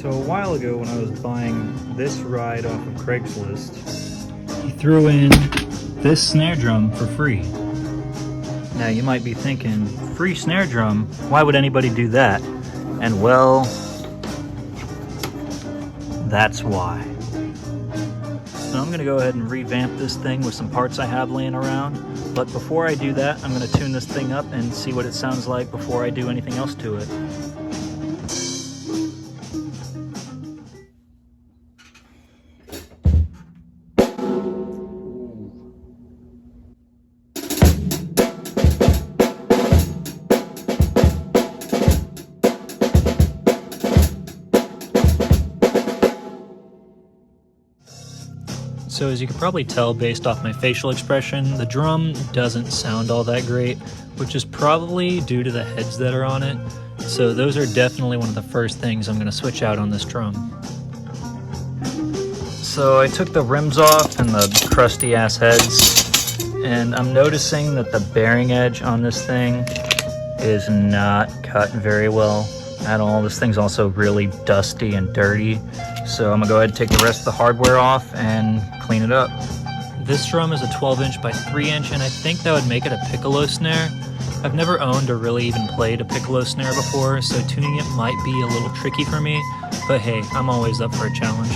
So a while ago when I was buying this ride off of Craigslist, he threw in this snare drum for free. Now you might be thinking, free snare drum? Why would anybody do that? And well, that's why. So I'm gonna go ahead and revamp this thing with some parts I have laying around. But before I do that, I'm gonna tune this thing up and see what it sounds like before I do anything else to it. So as you can probably tell based off my facial expression, the drum doesn't sound all that great, which is probably due to the heads that are on it. So those are definitely one of the first things I'm going to switch out on this drum. So I took the rims off and the crusty ass heads, and I'm noticing that the bearing edge on this thing is not cut very well at all. This thing's also really dusty and dirty. So I'm gonna go ahead and take the rest of the hardware off and clean it up. This drum is a 12-inch by 3-inch, and I think that would make it a Piccolo snare. I've never owned or really even played a Piccolo snare before, so tuning it might be a little tricky for me, but hey, I'm always up for a challenge.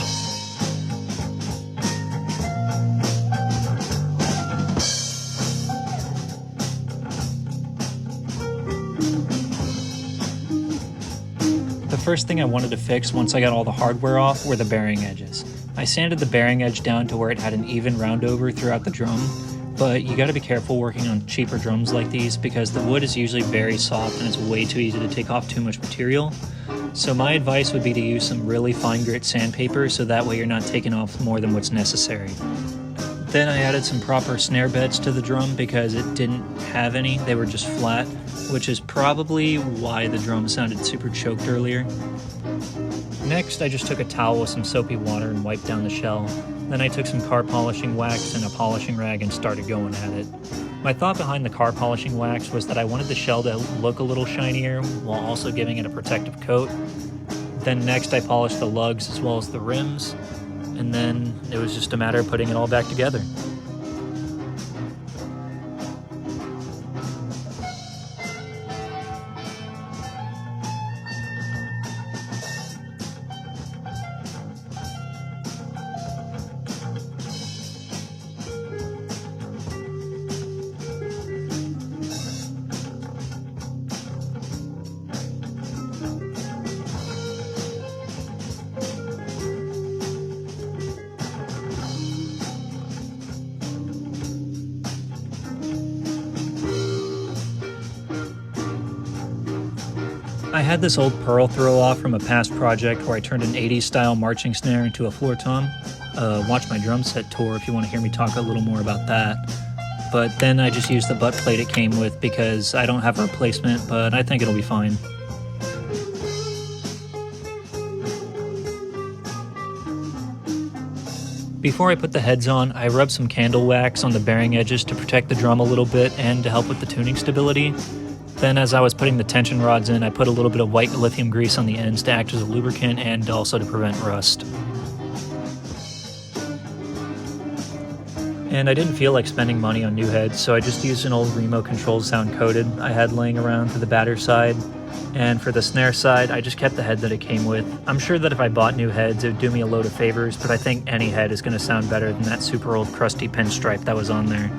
The first thing I wanted to fix once I got all the hardware off were the bearing edges. I sanded the bearing edge down to where it had an even round over throughout the drum, but you gotta be careful working on cheaper drums like these because the wood is usually very soft and it's way too easy to take off too much material. So my advice would be to use some really fine grit sandpaper so that way you're not taking off more than what's necessary. Then I added some proper snare beds to the drum because it didn't have any, they were just flat, which is probably why the drum sounded super choked earlier. Next, I just took a towel with some soapy water and wiped down the shell. Then I took some car polishing wax and a polishing rag and started going at it. My thought behind the car polishing wax was that I wanted the shell to look a little shinier while also giving it a protective coat. Then next I polished the lugs as well as the rims, and then it was just a matter of putting it all back together. I had this old pearl throw off from a past project where I turned an 80s style marching snare into a floor tom. Watch my drum set tour if you want to hear me talk a little more about that. But then I just used the butt plate it came with because I don't have a replacement, but I think it'll be fine. Before I put the heads on, I rubbed some candle wax on the bearing edges to protect the drum a little bit and to help with the tuning stability. Then as I was putting the tension rods in, I put a little bit of white lithium grease on the ends to act as a lubricant and also to prevent rust. And I didn't feel like spending money on new heads, so I just used an old Remo controlled sound coated I had laying around for the batter side. And for the snare side, I just kept the head that it came with. I'm sure that if I bought new heads, it would do me a load of favors, but I think any head is going to sound better than that super old crusty pinstripe that was on there.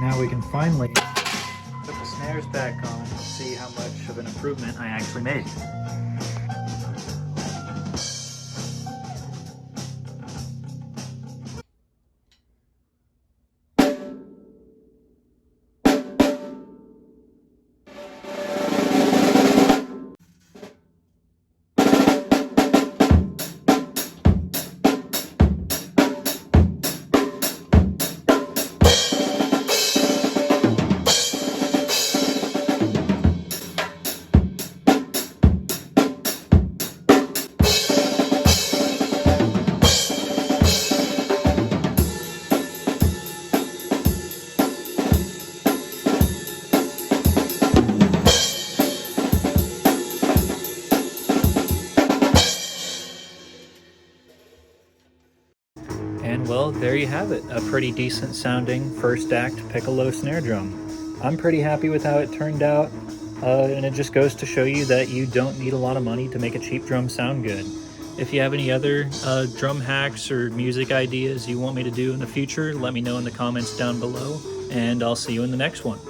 Now we can finally put the snares back on and see how much of an improvement I actually made. And well, there you have it, a pretty decent sounding first act Piccolo snare drum. I'm pretty happy with how it turned out, and it just goes to show you that you don't need a lot of money to make a cheap drum sound good. If you have any other drum hacks or music ideas you want me to do in the future, let me know in the comments down below, and I'll see you in the next one.